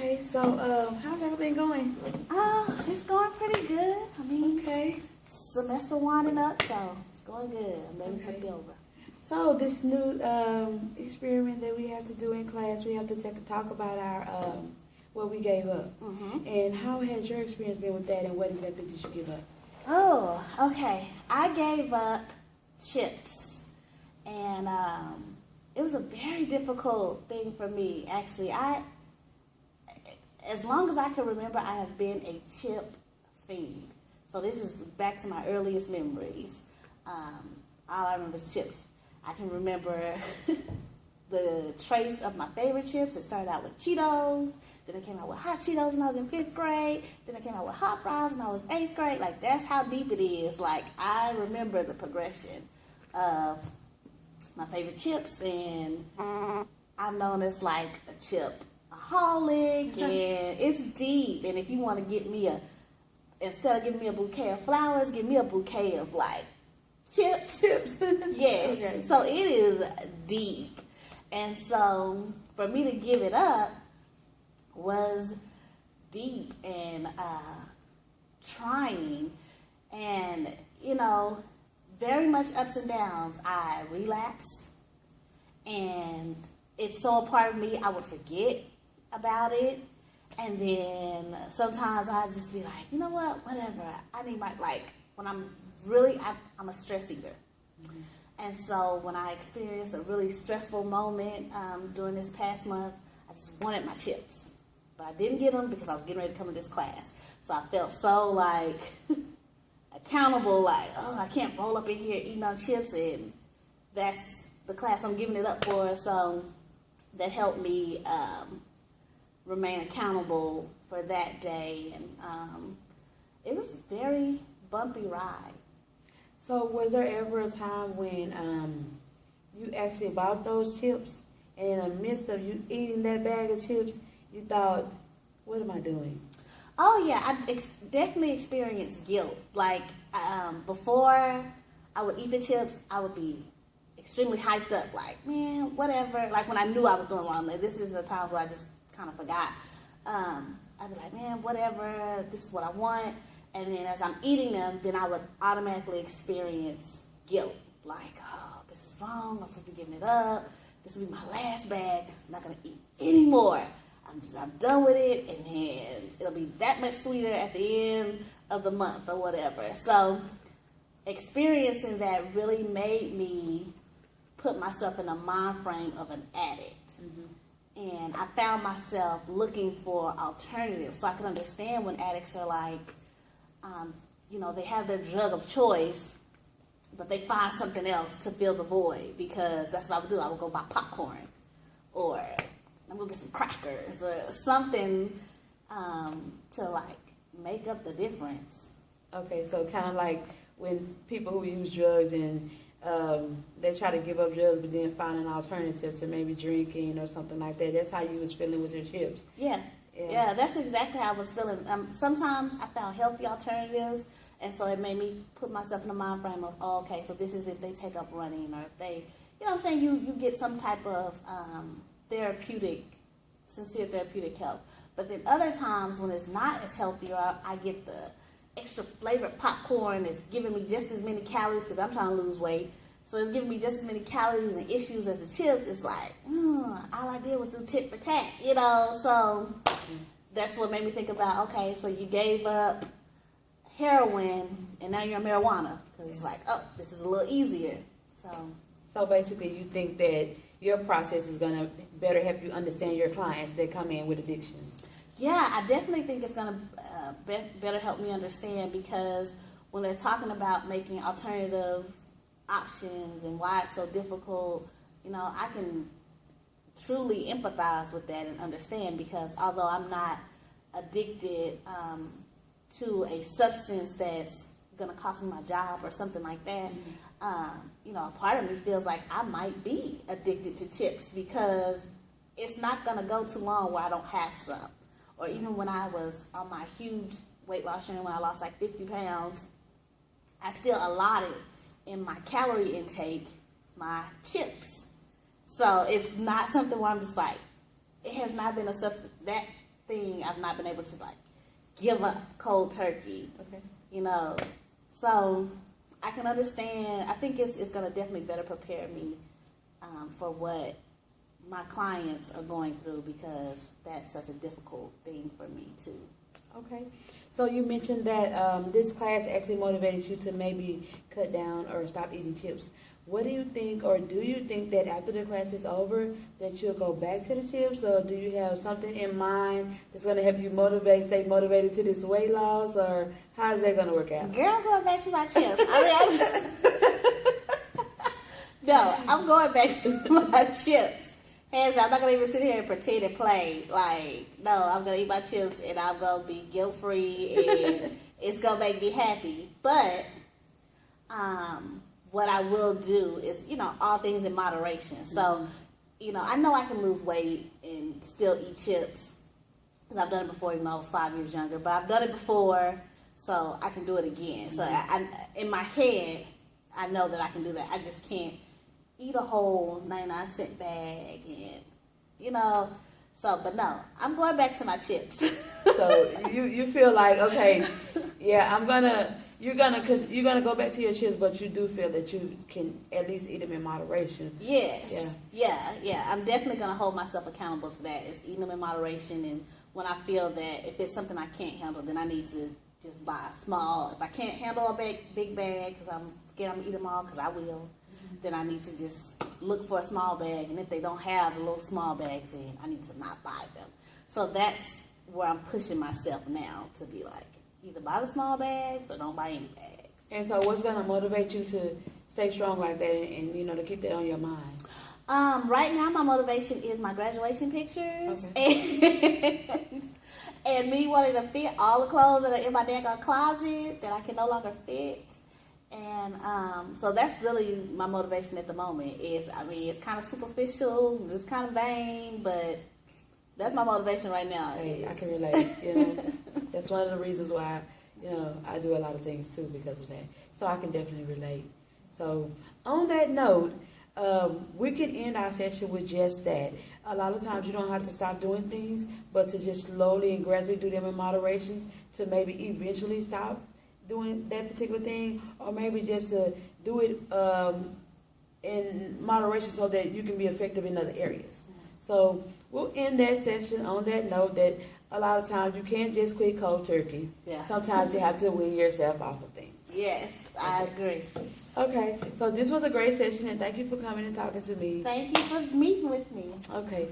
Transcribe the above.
Okay, so how's everything going? It's going pretty good. I mean, Okay. semester winding up, so it's going good. I'm ready for it to be over. So this new experiment that we have to do in class, we have to talk about our what we gave up. And how has your experience been with that, and what exactly did you give up? Oh, okay. I gave up chips, and it was a very difficult thing for me. Actually, as long as I can remember, I have been a chip fiend. So this is back to my earliest memories. All I remember is chips. I can remember the trace of my favorite chips. It started out with Cheetos. Then it came out with Hot Cheetos when I was in 5th grade. Then it came out with Hot Fries when I was 8th grade. Like, that's how deep it is. Like, I remember the progression of my favorite chips. And I'm known as, like, a chip-aholic. And it's deep. And if you want to get me instead of giving me a bouquet of flowers, give me a bouquet of, like, chips. Yes. Okay. So it is deep. And so for me to give it up was deep and trying, and very much ups and downs. I relapsed, and it's so a part of me I would forget about it, and then sometimes I just be like, you know what, whatever. I need when I'm a stress eater. And so when I experienced a really stressful moment during this past month, I just wanted my chips. But I didn't get them because I was getting ready to come to this class. So I felt so, accountable, I can't roll up in here eating on chips, and that's the class I'm giving it up for. So that helped me remain accountable for that day. And it was a very bumpy ride. So was there ever a time when you actually bought those chips, and in the midst of you eating that bag of chips, you thought, what am I doing? Oh, yeah, I definitely experienced guilt. Before I would eat the chips, I would be extremely hyped up, man, whatever. Like, when I knew I was doing wrong, this is the times where I just kind of forgot. I'd be like, man, whatever, this is what I want. And then as I'm eating them, then I would automatically experience guilt. Like, oh, this is wrong, I'm supposed to be giving it up. This will be my last bag. I'm not going to eat anymore. I'm done with it, and then it'll be that much sweeter at the end of the month or whatever. So experiencing that really made me put myself in a mind frame of an addict. And I found myself looking for alternatives, so I could understand when addicts are like, they have their drug of choice, but they find something else to fill the void, because that's what I would do. I would go buy popcorn, or I'm going to get some crackers or something to, make up the difference. Okay, so kind of like when people who use drugs and they try to give up drugs but then find an alternative to maybe drinking or something like that. That's how you was feeling with your chips. Yeah, that's exactly how I was feeling. Sometimes I found healthy alternatives, and so it made me put myself in the mind frame of, oh, okay, so this is if they take up running, or if they, you get some type of sincere therapeutic help. But then other times when it's not as healthy, or I get the extra flavored popcorn that's giving me just as many calories because I'm trying to lose weight. So it's giving me just as many calories and issues as the chips. It's like, all I did was do tit for tat, So that's what made me think about, okay, so you gave up heroin and now you're on marijuana. Because it's like, oh, this is a little easier. So basically you think that your process is going to better help you understand your clients that come in with addictions. Yeah, I definitely think it's going to better help me understand, because when they're talking about making alternative options and why it's so difficult, I can truly empathize with that and understand, because although I'm not addicted to a substance that's going to cost me my job or something like that, a part of me feels like I might be addicted to chips, because it's not going to go too long where I don't have some. Or even when I was on my huge weight loss journey, when I lost 50 pounds, I still allotted in my calorie intake my chips. So it's not something where I'm just it has not been a substance, that thing I've not been able to like give up cold turkey. Okay. You know, so I can understand. I think it's going to definitely better prepare me for what my clients are going through, because that's such a difficult thing for me too. Okay. So you mentioned that this class actually motivated you to maybe cut down or stop eating chips. What do you think, or do you think that after the class is over that you'll go back to the chips, or do you have something in mind that's going to help you stay motivated to this weight loss, or how is that going to work out? Girl, I'm going back to my chips. No, I'm going back to my chips. Hands down, I'm not going to even sit here and pretend and play. Like, no, I'm going to eat my chips and I'm going to be guilt-free and it's going to make me happy. But what I will do is, all things in moderation. So, I know I can lose weight and still eat chips, because I've done it before, even though I was 5 years younger. But I've done it before, so I can do it again. So in my head, I know that I can do that. I just can't eat a whole 99-cent bag and, So, but no, I'm going back to my chips. So you feel like, okay, yeah, you're gonna go back to your chips, but you do feel that you can at least eat them in moderation. Yes. Yeah. I'm definitely gonna hold myself accountable to that. It's eating them in moderation, and when I feel that if it's something I can't handle, then I need to just buy a small. If I can't handle a big bag because I'm scared I'm gonna eat them all, because I will, then I need to just look for a small bag. And if they don't have the little small bags, then I need to not buy them. So that's where I'm pushing myself now, to be like, either buy the small bags or don't buy any bags. And so what's going to motivate you to stay strong like that and to keep that on your mind? Right now, my motivation is my graduation pictures. Okay. And me wanting to fit all the clothes that are in my daggone closet that I can no longer fit. And so that's really my motivation at the moment. It's kind of superficial, it's kind of vain, but that's my motivation right now. Hey, I can relate. That's one of the reasons why I do a lot of things too, because of that. So I can definitely relate. So on that note, we can end our session with just that. A lot of times you don't have to stop doing things, but to just slowly and gradually do them in moderation to maybe eventually stop doing that particular thing, or maybe just to do it in moderation so that you can be effective in other areas. So we'll end that session on that note that a lot of times you can't just quit cold turkey. Yeah. Sometimes you have to wean yourself off of things. Yes, I agree. Okay, so this was a great session, and thank you for coming and talking to me. Thank you for meeting with me. Okay.